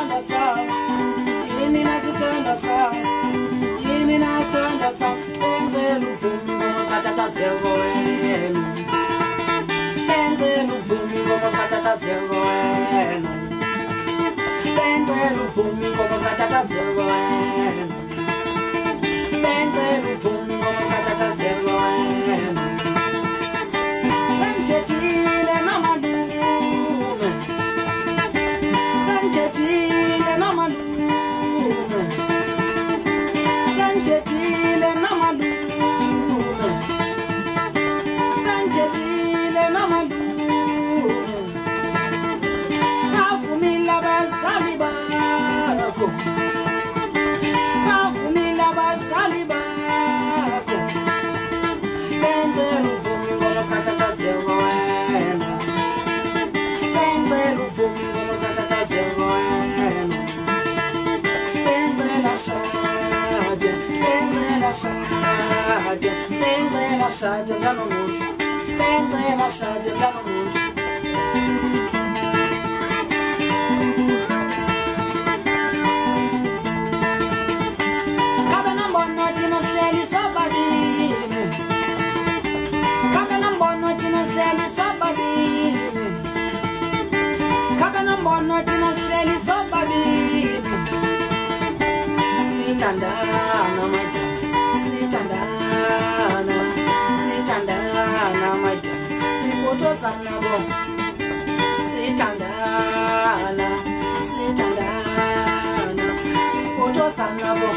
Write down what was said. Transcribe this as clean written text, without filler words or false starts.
nasithanda sa, yini nasithanda sa, yini nasithanda sa. Benzela uvumi ngoba sikhathazeka wena, benzela uvumi ngoba sikhathazeka wena, benzela uvumi ngoba sikhathazeka wena, benzela uvumi ngoba sikhathazeka wena. Sangithethile namalume, sangithethile namalume, sangithethile namalume, sangithethile namalume. Avumile abazali bakho, avumile abazali bakho, benzela uvumi ngoba sikhathazeka wena, benzela uvumi ngoba sikhathazeka wena. Benzela shade, benzela shade, benzela shade njalo muntu, benzela shade njalo muntu. Kabe nambona thina sihleli sobabili, kabe nambona thina sihleli sobabili, kabe nambona thina sihleli sobabili. Sithandana madam, sithandana, sithandana madam, sipotosana bo, sithandana, sithandana, sipotosana bo.